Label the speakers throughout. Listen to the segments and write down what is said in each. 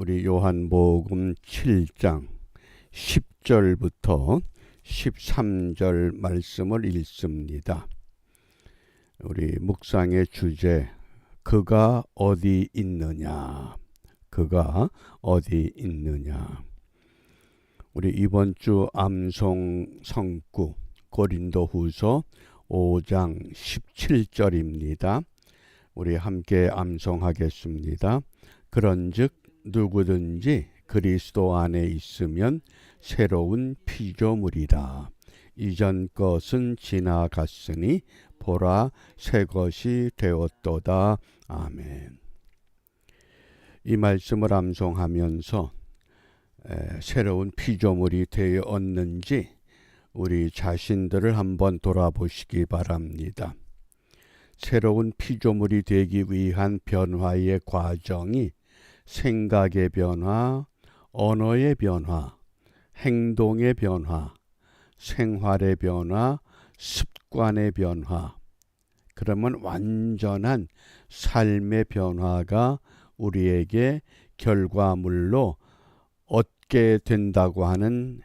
Speaker 1: 우리 요한복음 7장 10절부터 13절 말씀을 읽습니다. 우리 묵상의 주제, 그가 어디 있느냐? 그가 어디 있느냐? 우리 이번 주 암송 성구 고린도후서 5장 17절입니다. 우리 함께 암송하겠습니다. 그런즉 누구든지 그리스도 안에 있으면 새로운 피조물이라. 이전 것은 지나갔으니 보라 새 것이 되었도다. 아멘. 이 말씀을 암송하면서 새로운 피조물이 되었는지 우리 자신들을 한번 돌아보시기 바랍니다. 새로운 피조물이 되기 위한 변화의 과정이 생각의 변화, 언어의 변화, 행동의 변화, 생활의 변화, 습관의 변화, 그러면 완전한 삶의 변화가 우리에게 결과물로 얻게 된다고 하는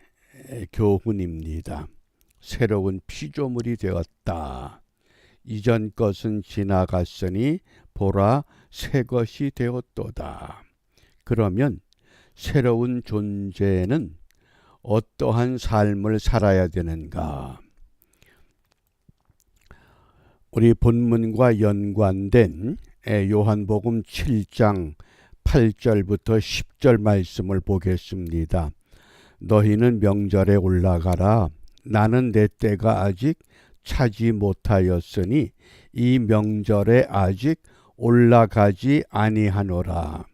Speaker 1: 교훈입니다. 새로운 피조물이 되었다. 이전 것은 지나갔으니 보라 새 것이 되었도다. 그러면 새로운 존재는 어떠한 삶을 살아야 되는가? 우리 본문과 연관된 요한복음 7장 8절부터 10절 말씀을 보겠습니다. 너희는 명절에 올라가라. 나는 내 때가 아직 차지 못하였으니 이 명절에 아직 올라가지 아니하노라.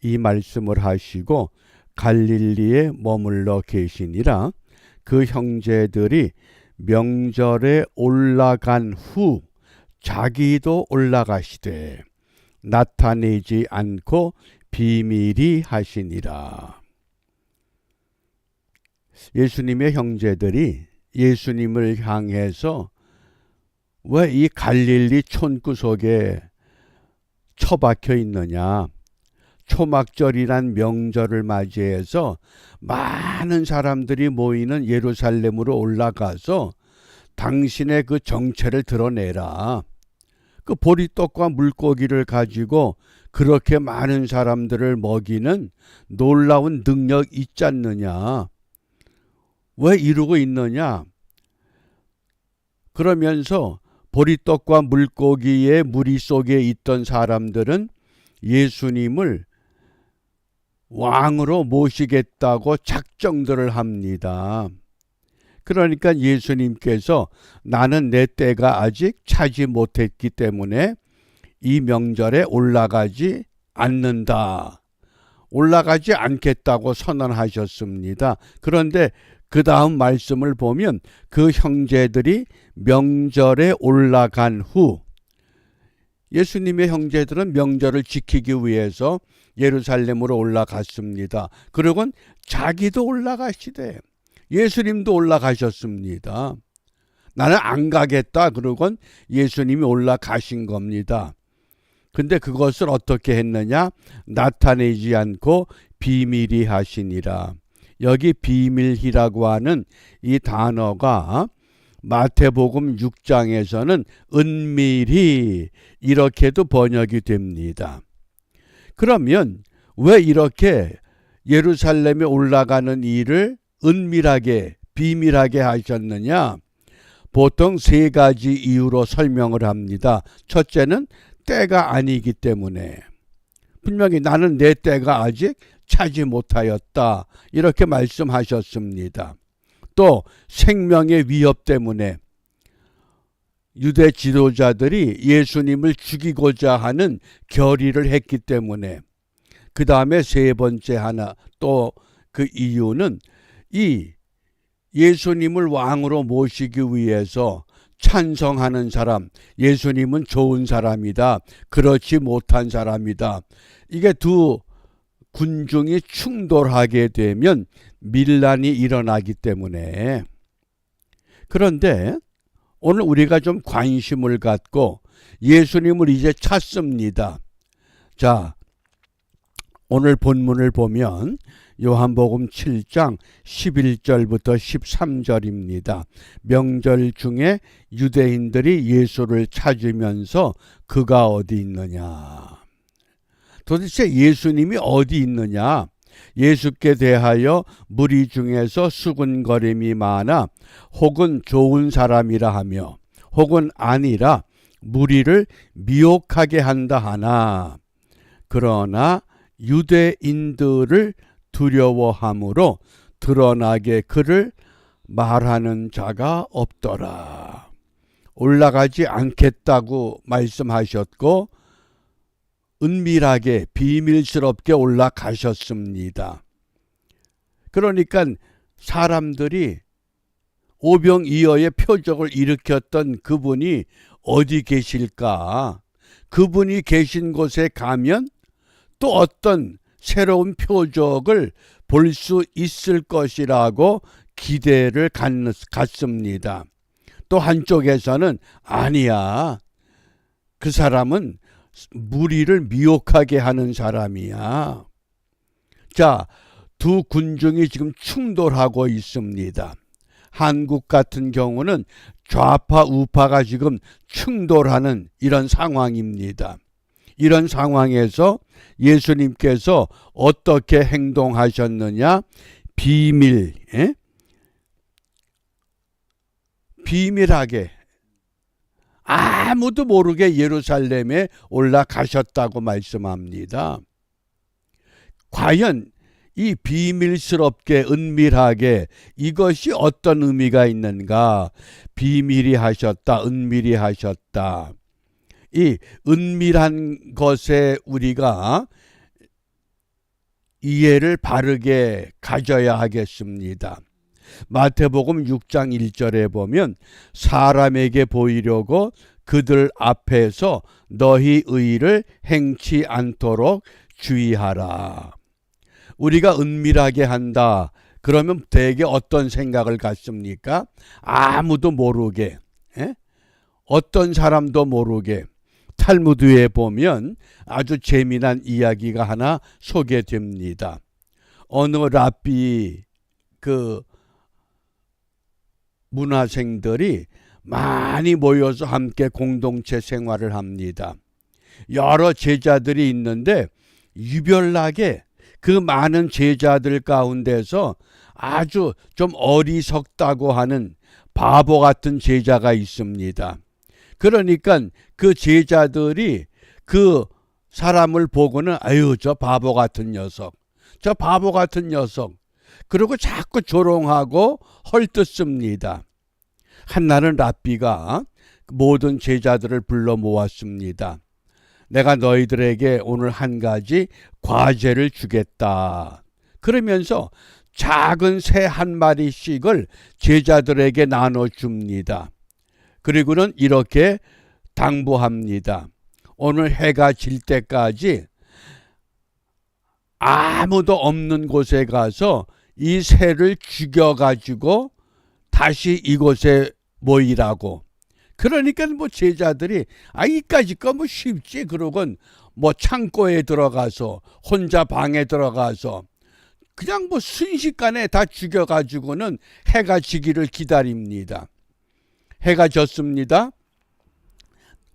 Speaker 1: 이 말씀을 하시고 갈릴리에 머물러 계시니라. 그 형제들이 명절에 올라간 후 자기도 올라가시되 나타내지 않고 비밀히 하시니라. 예수님의 형제들이 예수님을 향해서 왜 이 갈릴리 촌구석에 처박혀 있느냐? 초막절이란 명절을 맞이해서 많은 사람들이 모이는 예루살렘으로 올라가서 당신의 그 정체를 드러내라. 그 보리떡과 물고기를 가지고 그렇게 많은 사람들을 먹이는 놀라운 능력 있지 않느냐? 왜 이러고 있느냐? 그러면서 보리떡과 물고기의 무리 속에 있던 사람들은 예수님을 왕으로 모시겠다고 작정들을 합니다. 그러니까 예수님께서 나는 내 때가 아직 차지 못했기 때문에 이 명절에 올라가지 않는다. 올라가지 않겠다고 선언하셨습니다. 그런데 그 다음 말씀을 보면 그 형제들이 명절에 올라간 후, 예수님의 형제들은 명절을 지키기 위해서 예루살렘으로 올라갔습니다. 그러곤 자기도 올라가시되 예수님도 올라가셨습니다. 나는 안 가겠다 그러곤 예수님이 올라가신 겁니다. 근데 그것을 어떻게 했느냐? 나타내지 않고 비밀히 하시니라. 여기 비밀이라고 하는 이 단어가 마태복음 6장에서는 은밀히 이렇게도 번역이 됩니다. 그러면 왜 이렇게 예루살렘에 올라가는 일을 은밀하게 비밀하게 하셨느냐? 보통 세 가지 이유로 설명을 합니다. 첫째는 때가 아니기 때문에. 분명히 나는 내 때가 아직 차지 못하였다. 이렇게 말씀하셨습니다. 또 생명의 위협 때문에 유대 지도자들이 예수님을 죽이고자 하는 결의를 했기 때문에. 그 다음에 세 번째 하나 또 그 이유는 이 예수님을 왕으로 모시기 위해서 찬성하는 사람, 예수님은 좋은 사람이다, 그렇지 못한 사람이다. 이게 두 군중이 충돌하게 되면 밀란이 일어나기 때문에. 그런데 오늘 우리가 좀 관심을 갖고 예수님을 이제 찾습니다. 자, 오늘 본문을 보면 요한복음 7장 11절부터 13절입니다. 명절 중에 유대인들이 예수를 찾으면서 그가 어디 있느냐. 도대체 예수님이 어디 있느냐. 예수께 대하여 무리 중에서 수군거림이 많아 혹은 좋은 사람이라 하며 혹은 아니라 무리를 미혹하게 한다 하나 그러나 유대인들을 두려워함으로 드러나게 그를 말하는 자가 없더라. 올라가지 않겠다고 말씀하셨고 은밀하게 비밀스럽게 올라가셨습니다. 그러니까 사람들이 오병이어의 표적을 일으켰던 그분이 어디 계실까? 그분이 계신 곳에 가면 또 어떤 새로운 표적을 볼 수 있을 것이라고 기대를 갖습니다. 또 한쪽에서는 아니야. 그 사람은 무리를 미혹하게 하는 사람이야. 자, 두 군중이 지금 충돌하고 있습니다. 한국 같은 경우는 좌파 우파가 지금 충돌하는 이런 상황입니다. 이런 상황에서 예수님께서 어떻게 행동하셨느냐? 비밀하게 아무도 모르게 예루살렘에 올라가셨다고 말씀합니다. 과연 이 비밀스럽게 은밀하게 이것이 어떤 의미가 있는가? 비밀히 하셨다, 은밀히 하셨다. 이 은밀한 것에 우리가 이해를 바르게 가져야 하겠습니다. 마태복음 6장 1절에 보면 사람에게 보이려고 그들 앞에서 너희 의를 행치 않도록 주의하라. 우리가 은밀하게 한다. 그러면 대개 어떤 생각을 갖습니까? 아무도 모르게, 어떤 사람도 모르게. 탈무드에 보면 아주 재미난 이야기가 하나 소개됩니다. 어느 랍비 문화생들이 많이 모여서 함께 공동체 생활을 합니다. 여러 제자들이 있는데 유별나게 그 많은 제자들 가운데서 아주 좀 어리석다고 하는 바보 같은 제자가 있습니다. 그러니까 그 제자들이 그 사람을 보고는 아유 저 바보 같은 녀석, 저 바보 같은 녀석, 그리고 자꾸 조롱하고 헐뜯습니다. 한날은 랍비가 모든 제자들을 불러 모았습니다. 내가 너희들에게 오늘 한 가지 과제를 주겠다. 그러면서 작은 새 한 마리씩을 제자들에게 나눠줍니다. 그리고는 이렇게 당부합니다. 오늘 해가 질 때까지 아무도 없는 곳에 가서 이 새를 죽여가지고 다시 이곳에 모이라고. 그러니까 뭐 제자들이 이까짓 거 뭐 쉽지. 그러곤 뭐 창고에 들어가서 혼자 방에 들어가서 그냥 뭐 순식간에 다 죽여가지고는 해가 지기를 기다립니다. 해가 졌습니다.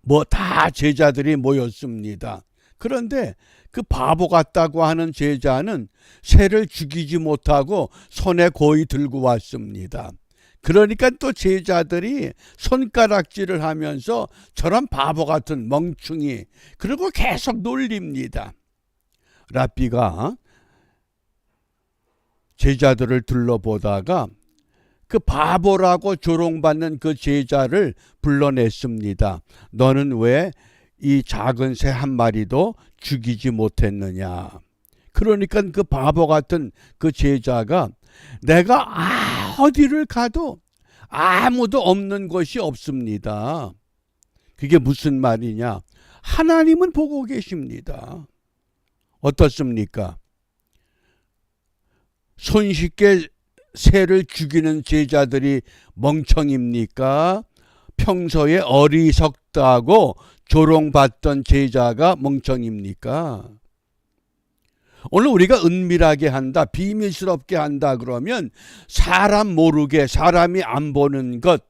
Speaker 1: 뭐 다 제자들이 모였습니다. 그런데 그 바보 같다고 하는 제자는 새를 죽이지 못하고 손에 고이 들고 왔습니다. 그러니까 또 제자들이 손가락질을 하면서 저런 바보 같은 멍충이, 그리고 계속 놀립니다. 랍비가 제자들을 둘러보다가 그 바보라고 조롱받는 그 제자를 불러냈습니다. 너는 왜 이 작은 새 한 마리도 죽이지 못했느냐? 그러니까 그 바보 같은 그 제자가 내가 어디를 가도 아무도 없는 곳이 없습니다. 그게 무슨 말이냐? 하나님은 보고 계십니다. 어떻습니까? 손쉽게 새를 죽이는 제자들이 멍청입니까? 평소에 어리석다고 조롱받던 제자가 멍청입니까? 오늘 우리가 은밀하게 한다, 비밀스럽게 한다 그러면 사람 모르게, 사람이 안 보는 것,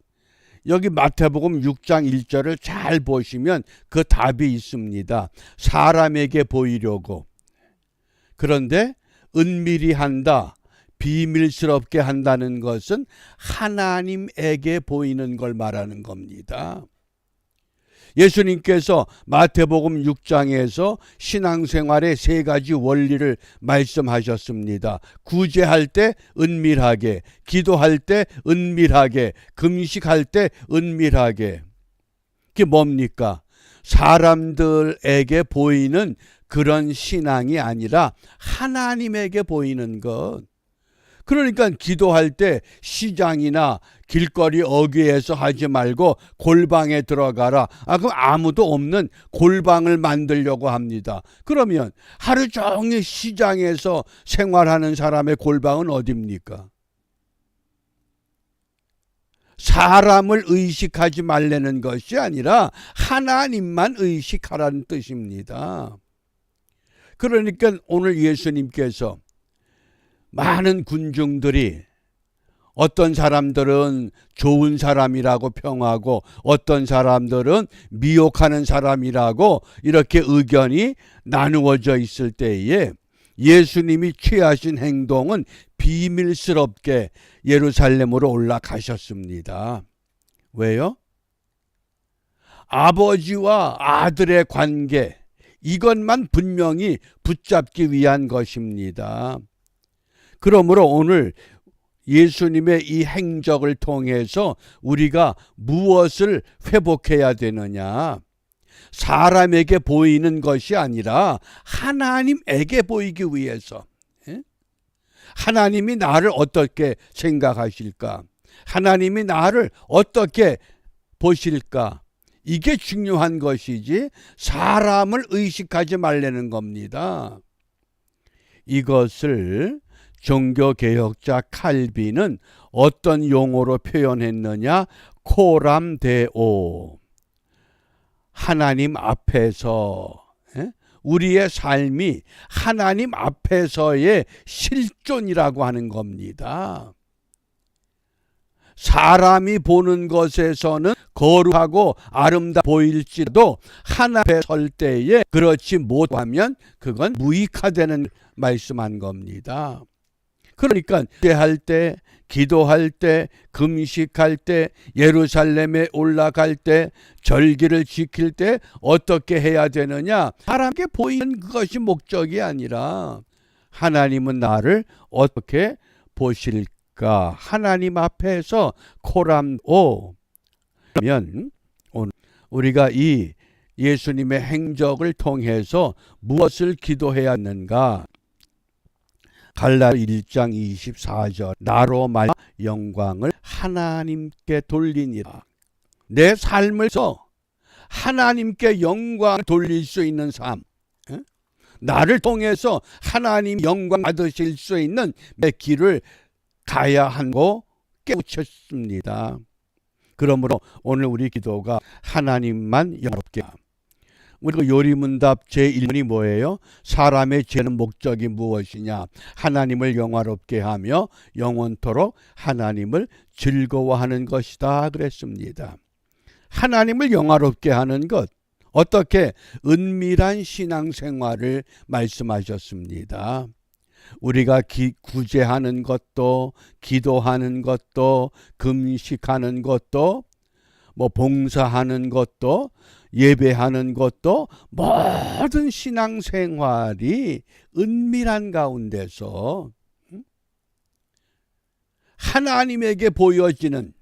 Speaker 1: 여기 마태복음 6장 1절을 잘 보시면 그 답이 있습니다. 사람에게 보이려고. 그런데 은밀히 한다, 비밀스럽게 한다는 것은 하나님에게 보이는 걸 말하는 겁니다. 예수님께서 마태복음 6장에서 신앙생활의 세 가지 원리를 말씀하셨습니다. 구제할 때 은밀하게, 기도할 때 은밀하게, 금식할 때 은밀하게. 그게 뭡니까? 사람들에게 보이는 그런 신앙이 아니라 하나님에게 보이는 것. 그러니까 기도할 때 시장이나 길거리 어귀에서 하지 말고 골방에 들어가라. 그럼 아무도 없는 골방을 만들려고 합니다. 그러면 하루 종일 시장에서 생활하는 사람의 골방은 어디입니까? 사람을 의식하지 말라는 것이 아니라 하나님만 의식하라는 뜻입니다. 그러니까 오늘 예수님께서 많은 군중들이 어떤 사람들은 좋은 사람이라고 평하고 어떤 사람들은 미혹하는 사람이라고 이렇게 의견이 나누어져 있을 때에 예수님이 취하신 행동은 비밀스럽게 예루살렘으로 올라가셨습니다. 왜요? 아버지와 아들의 관계, 이것만 분명히 붙잡기 위한 것입니다. 그러므로 오늘 예수님의 이 행적을 통해서 우리가 무엇을 회복해야 되느냐? 사람에게 보이는 것이 아니라 하나님에게 보이기 위해서. 하나님이 나를 어떻게 생각하실까? 하나님이 나를 어떻게 보실까? 이게 중요한 것이지 사람을 의식하지 말라는 겁니다. 이것을 종교개혁자 칼빈은 어떤 용어로 표현했느냐? 코람데오. 하나님 앞에서, 우리의 삶이 하나님 앞에서의 실존이라고 하는 겁니다. 사람이 보는 것에서는 거룩하고 아름다워 보일지라도 하나님 앞에 설 때에 그렇지 못하면 그건 무익화되는 말씀한 겁니다. 그러니까 예할 때, 기도할 때, 금식할 때, 예루살렘에 올라갈 때, 절기를 지킬 때 어떻게 해야 되느냐? 사람에게 보이는 그것이 목적이 아니라 하나님은 나를 어떻게 보실까? 하나님 앞에서 코람오. 그러면 오늘 우리가 이 예수님의 행적을 통해서 무엇을 기도해야 하는가? 갈라디아 1장 24절 나로 말미암아 영광을 하나님께 돌리니라. 내 삶에서 하나님께 영광을 돌릴 수 있는 삶, 나를 통해서 하나님 영광 받으실 수 있는 내 길을 가야 하고 깨우쳤습니다. 그러므로 오늘 우리 기도가 하나님만 영화롭게. 우리가 요리문답 제1번이 뭐예요? 사람의 죄는 목적이 무엇이냐? 하나님을 영화롭게 하며 영원토록 하나님을 즐거워하는 것이다 그랬습니다. 하나님을 영화롭게 하는 것, 어떻게? 은밀한 신앙생활을 말씀하셨습니다. 우리가 구제하는 것도, 기도하는 것도, 금식하는 것도, 봉사하는 것도, 예배하는 것도, 모든 신앙생활이 은밀한 가운데서 하나님에게 보여지는,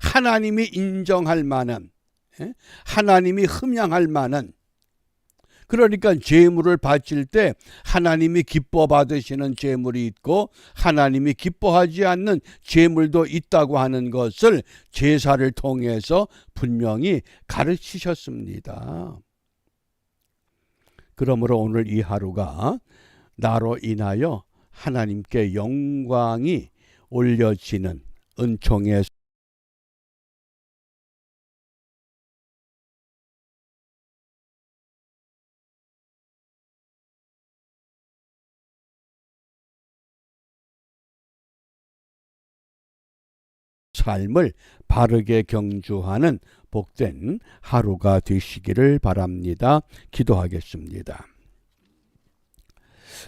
Speaker 1: 하나님이 인정할 만한, 하나님이 흠양할 만한, 그러니까 제물을 바칠 때 하나님이 기뻐 받으시는 제물이 있고 하나님이 기뻐하지 않는 제물도 있다고 하는 것을 제사를 통해서 분명히 가르치셨습니다. 그러므로 오늘 이 하루가 나로 인하여 하나님께 영광이 올려지는 은총의 삶을 바르게 경주하는 복된 하루가 되시기를 바랍니다. 기도하겠습니다.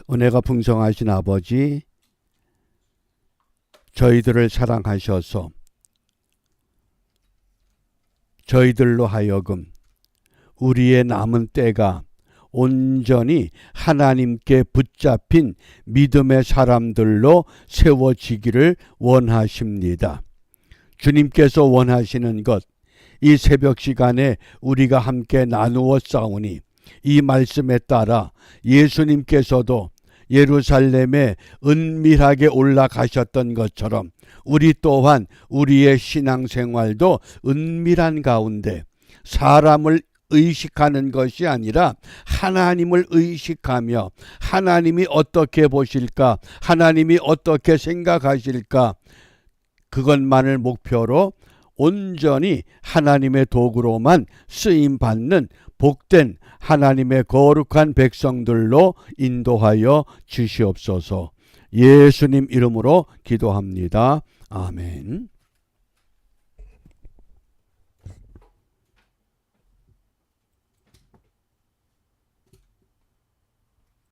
Speaker 1: 은혜가 풍성하신 아버지, 저희들을 사랑하셔서 저희들로 하여금 우리의 남은 때가 온전히 하나님께 붙잡힌 믿음의 사람들로 세워지기를 원하십니다. 주님께서 원하시는 것, 이 새벽 시간에 우리가 함께 나누어 싸우니 이 말씀에 따라 예수님께서도 예루살렘에 은밀하게 올라가셨던 것처럼 우리 또한 우리의 신앙생활도 은밀한 가운데 사람을 의식하는 것이 아니라 하나님을 의식하며 하나님이 어떻게 보실까, 하나님이 어떻게 생각하실까, 그것만을 목표로 온전히 하나님의 도구로만 쓰임받는 복된 하나님의 거룩한 백성들로 인도하여 주시옵소서. 예수님 이름으로 기도합니다. 아멘.